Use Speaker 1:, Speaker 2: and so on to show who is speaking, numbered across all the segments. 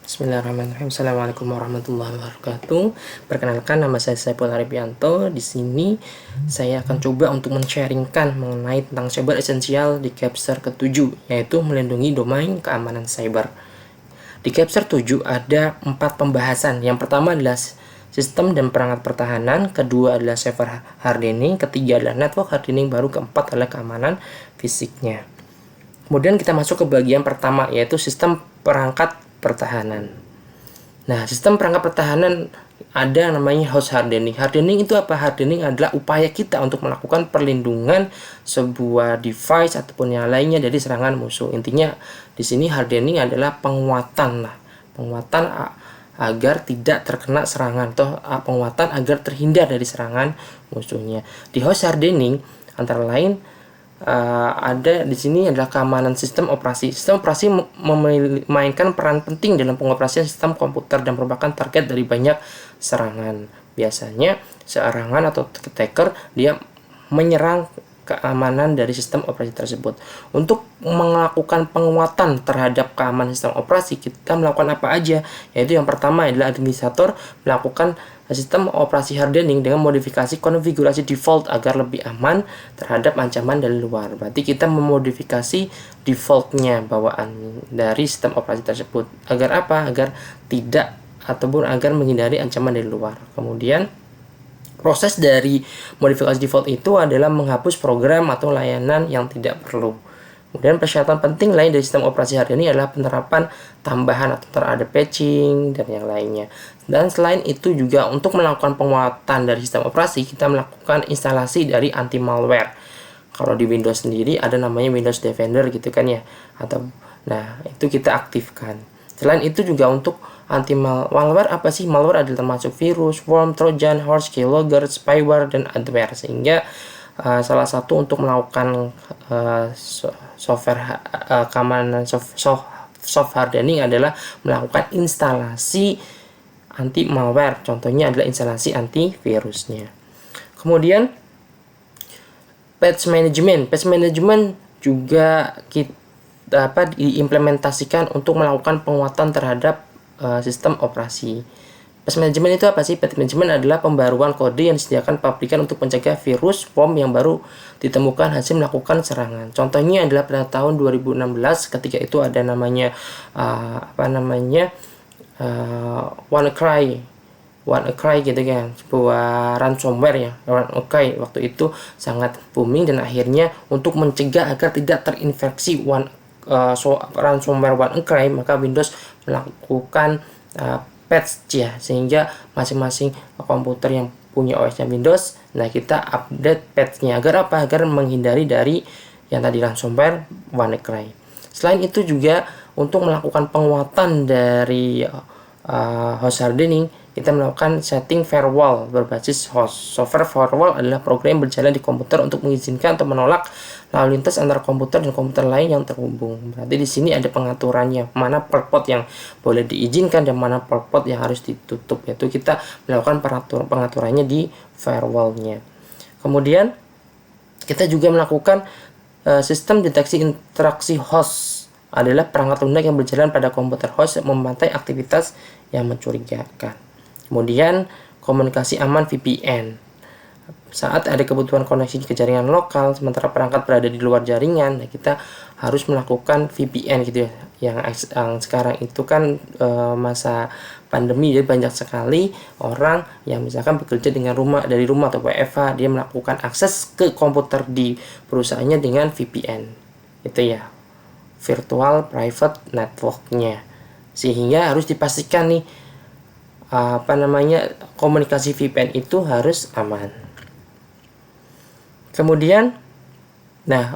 Speaker 1: Bismillahirrahmanirrahim. Assalamualaikum warahmatullahi wabarakatuh. Perkenalkan, nama saya Saiful Haribianto. Di sini saya akan coba untuk men-sharingkan mengenai tentang cyber esensial di Capster ke-7, yaitu melindungi domain keamanan cyber. Di Capster 7 ada 4 pembahasan. Yang pertama adalah sistem dan perangkat pertahanan, kedua adalah server hardening, ketiga adalah network hardening, baru keempat adalah keamanan fisiknya. Kemudian kita masuk ke bagian pertama, yaitu sistem perangkat pertahanan. Nah, sistem perangkat pertahanan ada yang namanya host hardening. Hardening itu apa? Hardening adalah upaya kita untuk melakukan perlindungan sebuah device ataupun yang lainnya dari serangan musuh. Intinya di sini hardening adalah penguatan agar tidak terkena serangan atau penguatan agar terhindar dari serangan musuhnya. Di host hardening antara lain ada di sini adalah keamanan sistem operasi. Sistem operasi memainkan peran penting dalam pengoperasian sistem komputer dan merupakan target dari banyak serangan. Biasanya serangan atau attacker dia menyerang keamanan dari sistem operasi tersebut. Untuk melakukan penguatan terhadap keamanan sistem operasi, kita melakukan apa aja? Yaitu yang pertama adalah administrator melakukan sistem operasi hardening dengan modifikasi konfigurasi default agar lebih aman terhadap ancaman dari luar. Berarti kita memodifikasi defaultnya bawaan dari sistem operasi tersebut. Agar apa? Agar tidak ataupun agar menghindari ancaman dari luar. Kemudian proses dari modifikasi default itu adalah menghapus program atau layanan yang tidak perlu. Kemudian persyaratan penting lain dari sistem operasi hari ini adalah penerapan tambahan atau ada patching dan yang lainnya. Dan selain itu juga untuk melakukan penguatan dari sistem operasi, kita melakukan instalasi dari anti malware. Kalau di Windows sendiri ada namanya Windows Defender gitu kan ya. Itu kita aktifkan. Selain itu juga untuk anti malware, apa sih? Malware adalah termasuk virus, worm, trojan, horse, keylogger, spyware, dan adware. Sehingga salah satu untuk melakukan software keamanan soft hardening adalah melakukan instalasi anti malware. Contohnya adalah instalasi antivirusnya. Kemudian patch management. Patch management juga diimplementasikan untuk melakukan penguatan terhadap sistem operasi. Patch management itu apa sih? Patch management adalah pembaruan kode yang disediakan pabrikan untuk mencegah virus worm yang baru ditemukan hasil melakukan serangan. Contohnya adalah pada tahun 2016 ketika itu ada namanya WannaCry gitu kan, sebuah ransomware ya. WannaCry waktu itu sangat booming dan akhirnya untuk mencegah agar tidak terinfeksi ransomware WannaCry, maka Windows melakukan patch ya, sehingga masing-masing komputer yang punya OS-nya Windows, kita update patch-nya agar apa? Agar menghindari dari yang tadi ransomware WannaCry. Selain itu juga untuk melakukan penguatan dari host hardening, kita melakukan setting firewall berbasis host. Software firewall adalah program yang berjalan di komputer untuk mengizinkan atau menolak lalu lintas antara komputer dan komputer lain yang terhubung. Berarti di sini ada pengaturannya, mana port yang boleh diizinkan dan mana port yang harus ditutup. Yaitu kita melakukan pengaturannya di firewallnya. Kemudian kita juga melakukan sistem deteksi interaksi host, adalah perangkat lunak yang berjalan pada komputer host yang memantau aktivitas yang mencurigakan. Kemudian komunikasi aman VPN. Saat ada kebutuhan koneksi ke jaringan lokal sementara perangkat berada di luar jaringan, kita harus melakukan VPN gitu ya. Yang sekarang itu kan masa pandemi, jadi banyak sekali orang yang misalkan bekerja dari rumah atau WFH, dia melakukan akses ke komputer di perusahaannya dengan VPN. Itu ya, virtual private network-nya. Sehingga harus dipastikan nih komunikasi VPN itu harus aman. Kemudian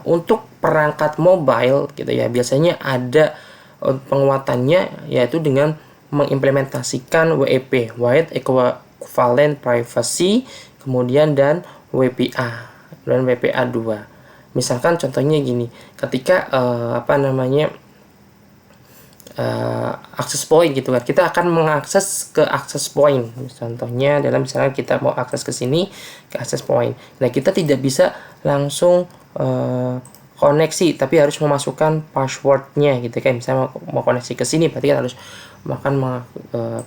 Speaker 1: untuk perangkat mobile gitu ya, biasanya ada penguatannya yaitu dengan mengimplementasikan WEP, Wide Equivalent Privacy, kemudian dan WPA dan WPA 2. Misalkan contohnya gini, ketika access point gitu kan, kita akan mengakses ke access point. Contohnya dalam misalnya kita mau akses ke sini ke access point. Kita tidak bisa langsung koneksi, tapi harus memasukkan passwordnya gitu kan. Misalnya mau koneksi ke sini, berarti kan harus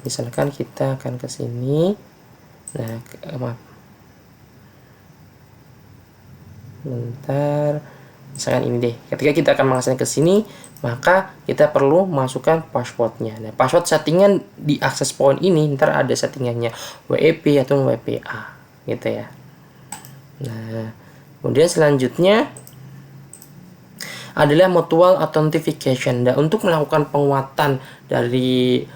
Speaker 1: misalkan kita akan ke sini. Nah, maaf, bentar, misalkan ini deh. Ketika kita akan mengakses ke sini, maka kita perlu masukkan passwordnya. Nah, password settingan di access point ini ntar ada settingannya WEP atau WPA gitu ya. Nah, kemudian selanjutnya adalah mutual authentication. Dan untuk melakukan penguatan dari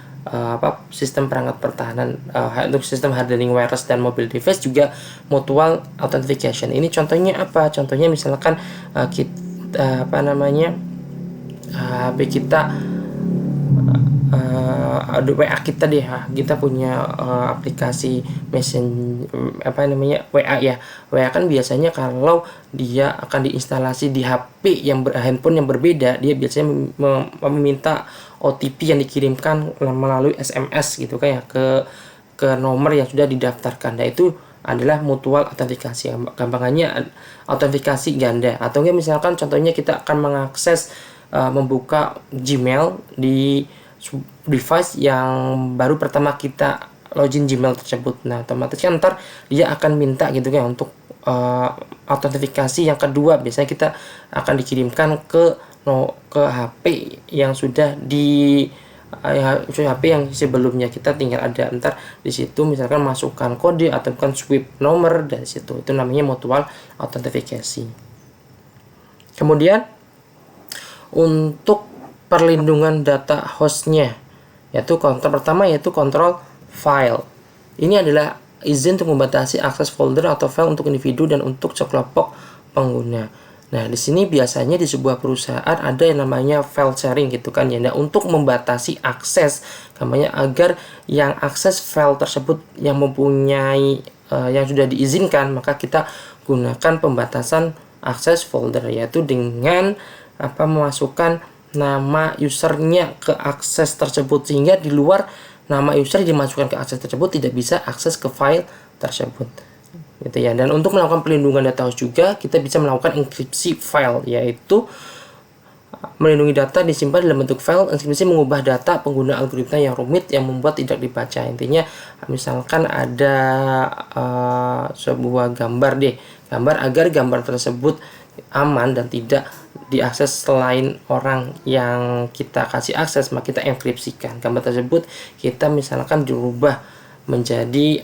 Speaker 1: sistem perangkat pertahanan untuk sistem hardening wireless dan mobile device juga mutual authentication. Ini contohnya apa? Contohnya misalkan kita HP kita ada WA kita deh, kita punya aplikasi WA ya. WA kan biasanya kalau dia akan diinstalasi di HP handphone yang berbeda, dia biasanya meminta OTP yang dikirimkan melalui SMS gitu kan ya, ke nomor yang sudah didaftarkan. Nah, itu adalah mutual authentication. Gampangannya autentikasi ganda. Atau enggak misalkan contohnya kita akan mengakses membuka Gmail di device yang baru pertama kita login Gmail tersebut. Nah, otomatis kan ntar dia akan minta gitu kan untuk autentifikasi yang kedua. Biasanya kita akan dikirimkan ke HP yang sudah HP yang sebelumnya. Kita tinggal ada ntar di situ misalkan masukkan kode atau bukan swipe nomor dari situ. Itu namanya mutual authentication. Kemudian untuk perlindungan data hostnya, yaitu pertama yaitu kontrol file. Ini adalah izin untuk membatasi akses folder atau file untuk individu dan untuk sekelompok pengguna. Nah, di sini biasanya di sebuah perusahaan ada yang namanya file sharing gitu kan ya. Nah, untuk membatasi akses, namanya agar yang akses file tersebut yang mempunyai yang sudah diizinkan, maka kita gunakan pembatasan akses folder, yaitu dengan memasukkan nama usernya ke akses tersebut, sehingga di luar nama user dimasukkan ke akses tersebut tidak bisa akses ke file tersebut gitu ya. Dan untuk melakukan pelindungan data host juga kita bisa melakukan enkripsi file, yaitu melindungi data disimpan dalam bentuk file. Enkripsi mengubah data pengguna algoritma yang rumit yang membuat tidak dibaca. Intinya misalkan ada sebuah gambar agar gambar tersebut aman dan tidak diakses selain orang yang kita kasih akses, maka kita enkripsikan gambar tersebut. Kita misalkan dirubah menjadi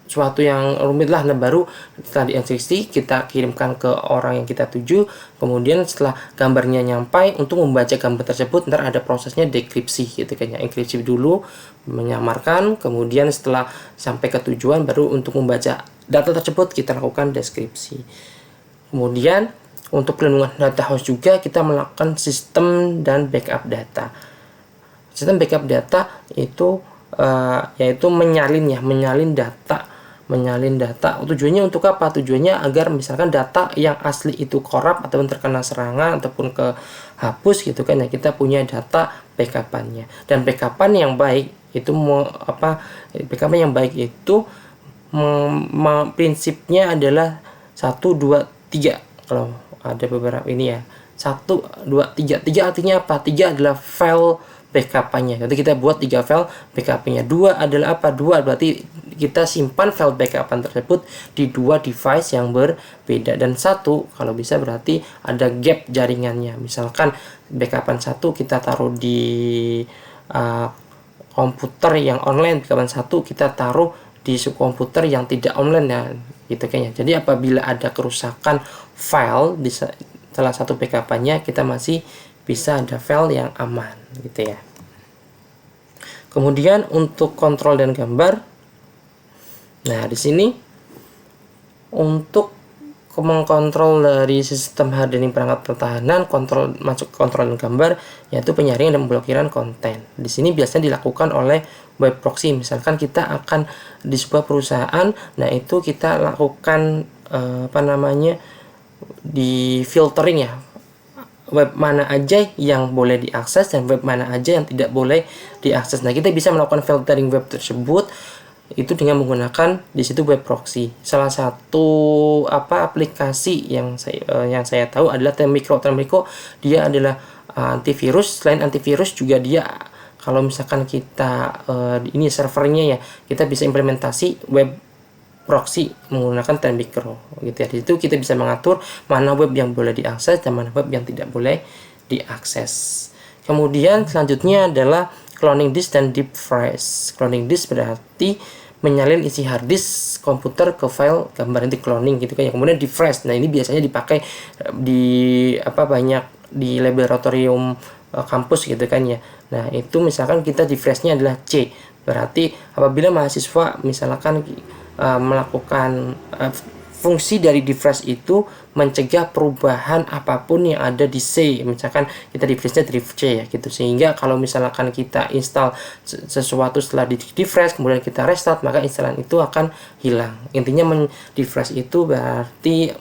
Speaker 1: suatu yang rumit lah. Nah, baru setelah dienkripsi kita kirimkan ke orang yang kita tuju. Kemudian setelah gambarnya nyampai, untuk membaca gambar tersebut ntar ada prosesnya dekripsi gitu kan ya. Enkripsi dulu, menyamarkan, kemudian setelah sampai ke tujuan baru untuk membaca data tersebut kita lakukan deskripsi. Kemudian untuk pelindungan data host juga kita melakukan sistem dan backup data. Sistem backup data itu yaitu menyalin data. Tujuannya untuk apa? Tujuannya agar misalkan data yang asli itu korup ataupun terkena serangan ataupun kehapus gitu kan ya, kita punya data backupannya. Dan backupan yang baik itu prinsipnya adalah 1, 2, 3. Kalau ada beberapa ini ya, 1, 2, 3. 3 artinya apa? 3 adalah file backupannya. Jadi kita buat 3 file backupnya. 2 adalah apa? 2 berarti kita simpan file backupan tersebut di 2 device yang berbeda. Dan 1 kalau bisa berarti ada gap jaringannya. Misalkan backupan 1 kita taruh di komputer yang online, backupan 1 kita taruh di komputer yang tidak online ya, gitu kayaknya. Jadi apabila ada kerusakan file di salah satu backupannya, kita masih bisa ada file yang aman gitu ya. Kemudian untuk kontrol dan gambar, nah di sini untuk mengkontrol dari sistem hardening perangkat pertahanan, masuk kontrol dan gambar, yaitu penyaringan dan pemblokiran konten. Di sini biasanya dilakukan oleh web proxy. Misalkan kita akan di sebuah perusahaan, nah itu kita lakukan di filtering ya, web mana aja yang boleh diakses dan web mana aja yang tidak boleh diakses. Nah, kita bisa melakukan filtering web tersebut itu dengan menggunakan di situ web proxy. Salah satu aplikasi yang saya tahu adalah Termicro. Dia adalah antivirus. Selain antivirus juga dia, kalau misalkan kita ini servernya ya, kita bisa implementasi web proxy menggunakan Termicro gitu ya. Di situ kita bisa mengatur mana web yang boleh diakses dan mana web yang tidak boleh diakses. Kemudian selanjutnya adalah cloning disk dan deep freeze. Cloning disk berarti menyalin isi hard disk komputer ke file gambar, nanti cloning gitu kan ya. Kemudian deep freeze, nah ini biasanya dipakai di banyak di laboratorium kampus gitu kan ya. Nah itu misalkan kita deep freeze-nya adalah C, berarti apabila mahasiswa misalkan melakukan fungsi dari defresh itu mencegah perubahan apapun yang ada di C, misalkan kita defresh-nya dari C ya gitu, sehingga kalau misalkan kita install sesuatu setelah di defresh kemudian kita restart, maka instalan itu akan hilang. Intinya defresh itu berarti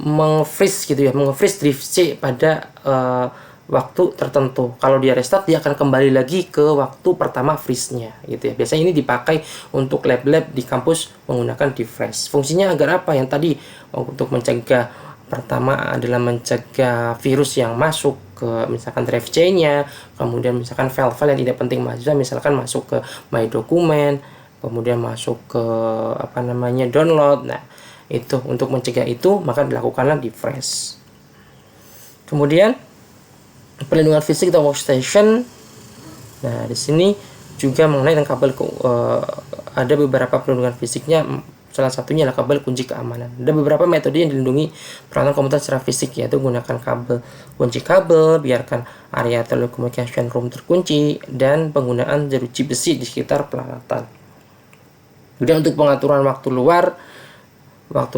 Speaker 1: meng-freeze gitu ya, meng-freeze drive C pada waktu tertentu. Kalau dia restart, dia akan kembali lagi ke waktu pertama freeze-nya gitu ya. Biasanya ini dipakai untuk lab-lab di kampus menggunakan defresh. Fungsinya agar apa? Yang tadi untuk mencegah, pertama adalah mencegah virus yang masuk ke misalkan drive C-nya, kemudian misalkan file-file yang tidak penting mahasiswa misalkan masuk ke my dokumen, kemudian masuk ke download. Nah, itu untuk mencegah itu maka dilakukanlah defresh. Kemudian perlindungan fisik atau workstation. Nah, di sini juga mengenai kabel, ada beberapa perlindungan fisiknya. Salah satunya adalah kabel kunci keamanan. Ada beberapa metode yang dilindungi peralatan komputer secara fisik, yaitu menggunakan kabel kunci kabel, biarkan area telecommunication room terkunci, dan penggunaan jeruji besi di sekitar peralatan. Kemudian untuk pengaturan waktu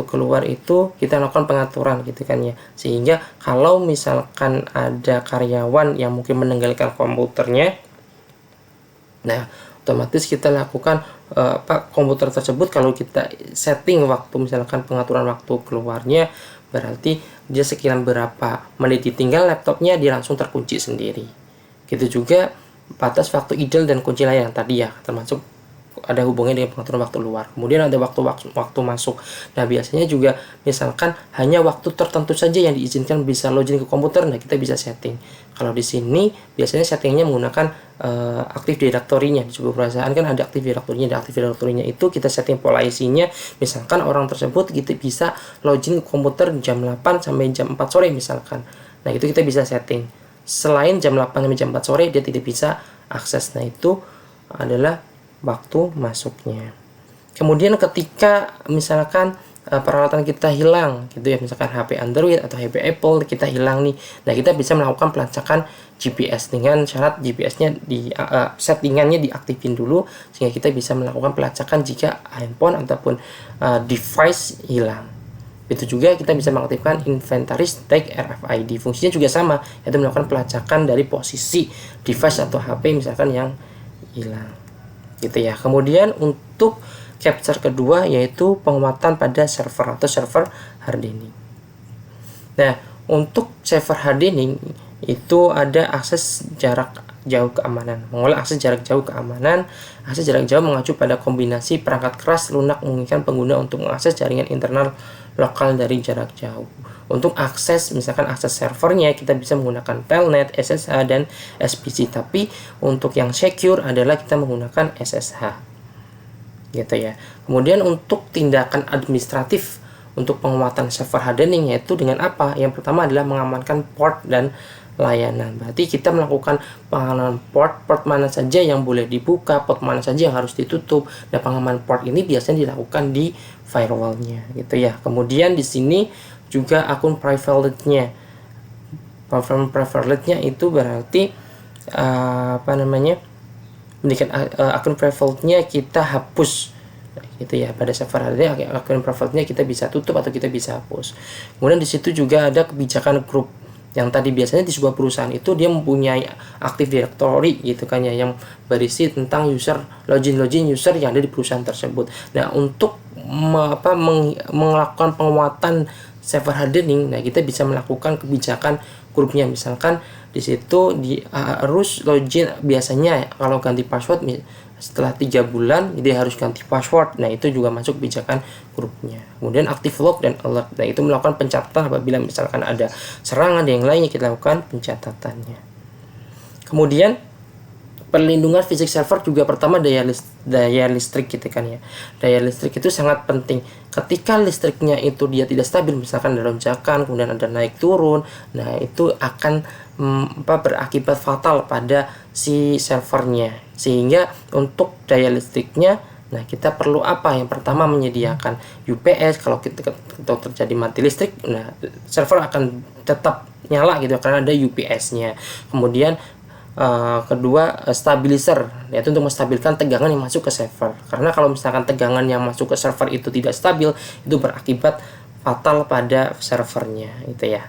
Speaker 1: keluar itu kita lakukan pengaturan gitu kan ya, sehingga kalau misalkan ada karyawan yang mungkin meninggalkan komputernya, nah otomatis kita lakukan komputer tersebut, kalau kita setting waktu misalkan pengaturan waktu keluarnya, berarti dia sekian berapa menit ditinggal laptopnya dia langsung terkunci sendiri. Gitu juga batas waktu idle dan kunci layar tadi ya, termasuk ada hubungannya dengan pengaturan waktu luar. Kemudian ada waktu masuk. Nah, biasanya juga misalkan hanya waktu tertentu saja yang diizinkan bisa login ke komputer. Nah, kita bisa setting. Kalau di sini biasanya settingnya menggunakan Active Directory-nya. Di sebuah perusahaan kan ada Active Directory-nya. Di Active Directory-nya itu kita setting pola isinya. Misalkan orang tersebut kita bisa login ke komputer jam 8 sampai jam 4 sore misalkan. Nah, itu kita bisa setting. Selain jam 8 sampai jam 4 sore dia tidak bisa akses. Nah, itu adalah waktu masuknya. Kemudian ketika misalkan peralatan kita hilang gitu ya, misalkan HP Android atau HP Apple kita hilang nih, nah kita bisa melakukan pelacakan GPS dengan syarat GPS-nya settingannya diaktifin dulu, sehingga kita bisa melakukan pelacakan jika handphone ataupun device hilang. Itu juga kita bisa mengaktifkan inventaris tag RFID. Fungsinya juga sama, yaitu melakukan pelacakan dari posisi device atau HP misalkan yang hilang gitu ya. Kemudian untuk capture kedua yaitu penguatan pada server atau server hardening. Nah, untuk server hardening itu ada akses jarak jauh keamanan. Mengolah akses jarak jauh keamanan. Akses jarak jauh mengacu pada kombinasi perangkat keras lunak memungkinkan pengguna untuk mengakses jaringan internal lokal dari jarak jauh. Untuk akses, misalkan akses servernya kita bisa menggunakan telnet, SSH, dan SPC. Tapi untuk yang secure adalah kita menggunakan SSH. Gitu ya. Kemudian untuk tindakan administratif untuk penguatan server hardening yaitu dengan apa? Yang pertama adalah mengamankan port dan layanan. Berarti kita melakukan pengamanan port mana saja yang boleh dibuka, port mana saja yang harus ditutup. Dan pengamanan port ini biasanya dilakukan di firewall-nya gitu ya. Kemudian di sini juga akun privilege-nya. Privilege-nya itu berarti akun privilege-nya kita hapus gitu ya. Pada server hardening akun privilege-nya kita bisa tutup atau kita bisa hapus. Kemudian di situ juga ada kebijakan grup. Yang tadi biasanya di sebuah perusahaan itu dia mempunyai Active Directory gitu kan ya, yang berisi tentang login user yang ada di perusahaan tersebut. Nah, untuk melakukan penguatan server hardening, nah kita bisa melakukan kebijakan grupnya. Misalkan di situ harus login, biasanya kalau ganti password setelah 3 bulan dia harus ganti password. Nah itu juga masuk kebijakan grupnya. Kemudian active log dan alert, nah itu melakukan pencatatan apabila misalkan ada serangan dan yang lainnya, kita lakukan pencatatannya. Kemudian perlindungan fisik server juga, pertama daya listrik gitu kan ya. Daya listrik itu sangat penting. Ketika listriknya itu dia tidak stabil, misalkan ada lonjakan, kemudian ada naik turun, nah itu akan berakibat fatal pada si servernya. Sehingga untuk daya listriknya, nah kita perlu apa? Yang pertama menyediakan UPS. Kalau kita terjadi mati listrik, nah server akan tetap nyala gitu karena ada UPS-nya. Kemudian kedua, stabilizer, yaitu untuk menstabilkan tegangan yang masuk ke server. Karena kalau misalkan tegangan yang masuk ke server itu tidak stabil, itu berakibat fatal pada servernya, gitu ya.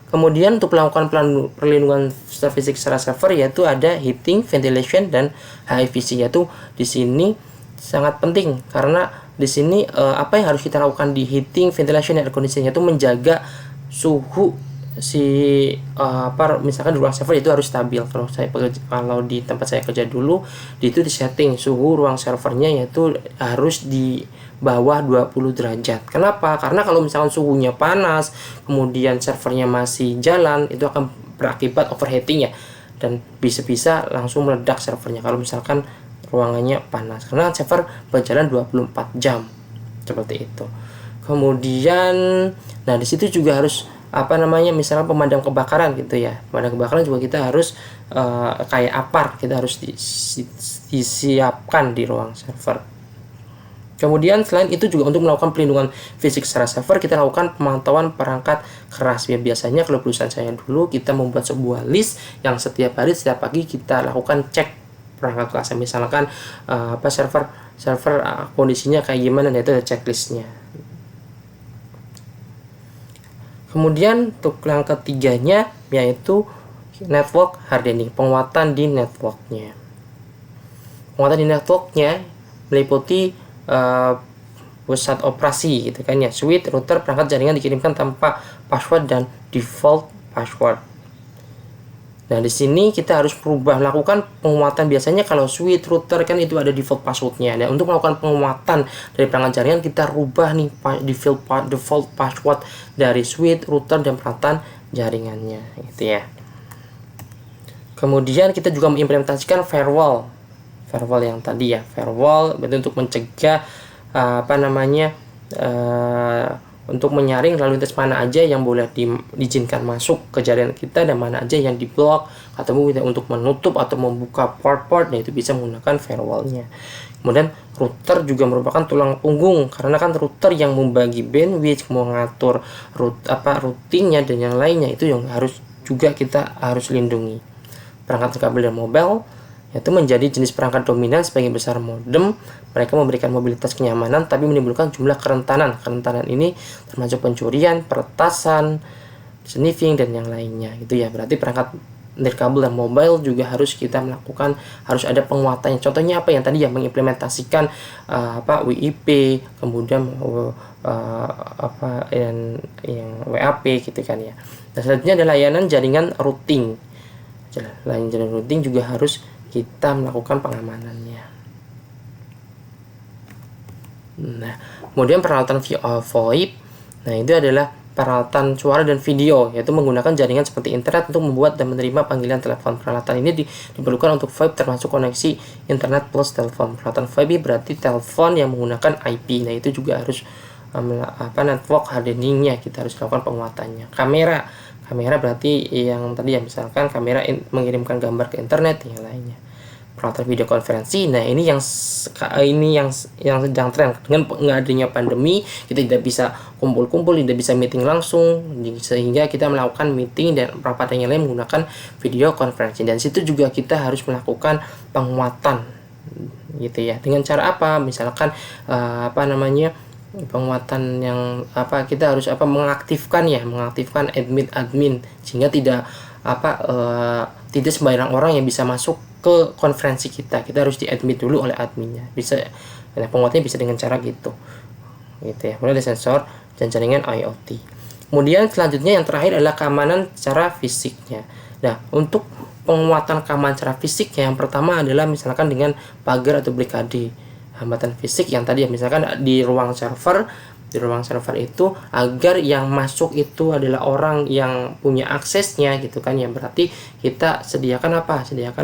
Speaker 1: Kemudian untuk melakukan perlindungan fisik secara server, yaitu ada heating, ventilation, dan HVAC. Yaitu di sini sangat penting karena di sini apa yang harus kita lakukan di heating, ventilation, dan air conditioning, yaitu menjaga suhu misalkan di ruang server itu harus stabil. Kalau di tempat saya kerja dulu, itu disetting suhu ruang servernya yaitu harus di bawah 20 derajat. Kenapa? Karena kalau misalkan suhunya panas, kemudian servernya masih jalan, itu akan berakibat overheating ya, dan bisa langsung meledak servernya kalau misalkan ruangannya panas, karena server berjalan 24 jam seperti itu. Kemudian, nah di situ juga harus misalnya pemadam kebakaran gitu ya. Pemadam kebakaran juga kita harus kayak APAR, kita harus disiapkan di ruang server. Kemudian selain itu juga untuk melakukan pelindungan fisik secara server, kita lakukan pemantauan perangkat keras. Biasanya kalau perusahaan saya dulu, kita membuat sebuah list yang setiap hari, setiap pagi kita lakukan cek perangkat keras. Misalkan server kondisinya kayak gimana, nah itu ada checklistnya. Kemudian untuk yang ketiganya yaitu network hardening, penguatan di networknya. Penguatan di networknya meliputi pusat operasi gitu kan ya, switch, router, perangkat jaringan dikirimkan tanpa password dan default password. Nah di sini kita harus melakukan penguatan. Biasanya kalau switch, router kan itu ada default passwordnya. Dan untuk melakukan penguatan dari perangkat jaringan, kita rubah nih default password dari switch, router, dan peralatan jaringannya, gitu ya. Kemudian kita juga mengimplementasikan firewall yang tadi ya, firewall untuk mencegah untuk menyaring lalu lintas mana aja yang boleh diizinkan masuk ke jaringan kita dan mana aja yang diblok, atau untuk menutup atau membuka port-port, nah itu bisa menggunakan firewallnya. Kemudian router juga merupakan tulang punggung, karena kan router yang membagi bandwidth, mengatur routingnya dan yang lainnya, itu yang kita harus lindungi. Perangkat kabel dan mobile, yaitu menjadi jenis perangkat dominan sebagian besar modem. Mereka memberikan mobilitas kenyamanan tapi menimbulkan jumlah kerentanan. Kerentanan ini termasuk pencurian, peretasan, sniffing, dan yang lainnya gitu ya. Berarti perangkat nirkabel dan mobile juga harus kita melakukan, harus ada penguatannya. Contohnya apa yang tadi ya, mengimplementasikan WIP, kemudian yang WAP gitu kan ya. Dan selanjutnya ada layanan jaringan routing. Layanan jaringan routing juga harus kita melakukan pengamanannya. Nah, kemudian peralatan VoIP, nah itu adalah peralatan suara dan video, yaitu menggunakan jaringan seperti internet untuk membuat dan menerima panggilan telepon. Peralatan ini diperlukan untuk VoIP, termasuk koneksi internet plus telepon. Peralatan VoIP berarti telepon yang menggunakan IP. Nah, itu juga harus network hardeningnya, kita harus lakukan penguatannya. Kamera berarti yang tadi ya, misalkan kamera mengirimkan gambar ke internet, yang lainnya. Peralatan video konferensi, nah ini yang sedang tren. Dengan nggak adanya pandemi, kita tidak bisa kumpul-kumpul, tidak bisa meeting langsung, sehingga kita melakukan meeting dan rapat yang lain menggunakan video konferensi. Dan situ juga kita harus melakukan penguatan gitu ya. Dengan cara apa? Misalkan penguatan yang kita harus mengaktifkan admin sehingga tidak tidak sembarang orang yang bisa masuk ke konferensi kita harus di admit dulu oleh adminnya. Bisa, nah, penguatnya bisa dengan cara gitu ya. Kemudian ada sensor dan jaringan IoT. Kemudian selanjutnya yang terakhir adalah keamanan secara fisiknya. Nah, untuk penguatan keamanan secara fisik yang pertama adalah misalkan dengan pagar atau barikade hambatan fisik yang tadi ya, misalkan di ruang server itu agar yang masuk itu adalah orang yang punya aksesnya gitu kan, yang berarti kita sediakan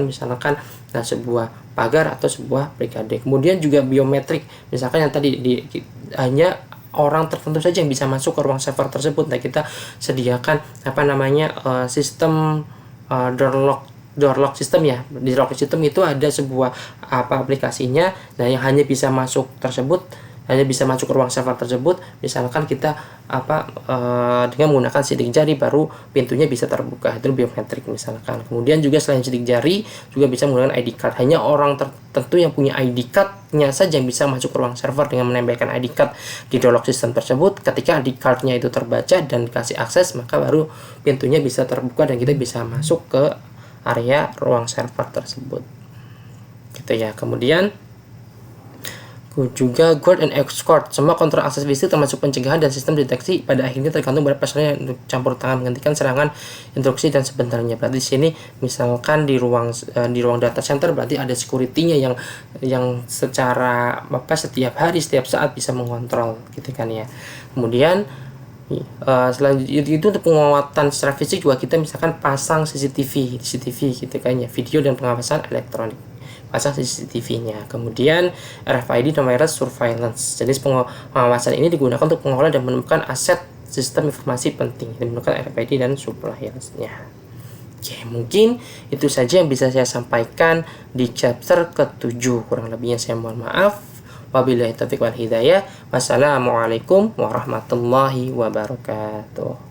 Speaker 1: misalkan sebuah pagar atau sebuah barikade. Kemudian juga biometrik, misalkan yang tadi hanya orang tertentu saja yang bisa masuk ke ruang server tersebut. Nah, kita sediakan sistem door lock system ya. Di door lock system itu ada sebuah aplikasinya, nah yang hanya bisa masuk ke ruang server tersebut. Misalkan kita dengan menggunakan sidik jari baru pintunya bisa terbuka, itu biometrik misalkan. Kemudian juga selain sidik jari juga bisa menggunakan ID card. Hanya orang tertentu yang punya ID card-nya saja yang bisa masuk ke ruang server dengan menempelkan ID card di door lock system tersebut. Ketika ID card-nya itu terbaca dan dikasih akses, maka baru pintunya bisa terbuka dan kita bisa masuk ke area ruang server tersebut gitu ya. Kemudian juga guard and escort, semua kontrol akses fisik termasuk pencegahan dan sistem deteksi pada akhirnya tergantung pada personel yang untuk campur tangan menghentikan serangan, instruksi dan sebenarnya. Berarti di sini misalkan di ruang data center berarti ada security-nya yang secara setiap hari setiap saat bisa mengontrol gitu kan ya. Kemudian selain itu untuk penguatan secara fisik juga kita misalkan pasang CCTV gitu kan ya, video dan pengawasan elektronik, pasang CCTV-nya. Kemudian RFID dan wireless surveillance, jenis pengawasan ini digunakan untuk mengolah dan menemukan aset sistem informasi penting dan menggunakan RFID dan surveillance-nya. Oke, mungkin itu saja yang bisa saya sampaikan di chapter ke-7. Kurang lebihnya saya mohon maaf. Wabillahi taufiq wal hidayah. Wassalamualaikum warahmatullahi wabarakatuh.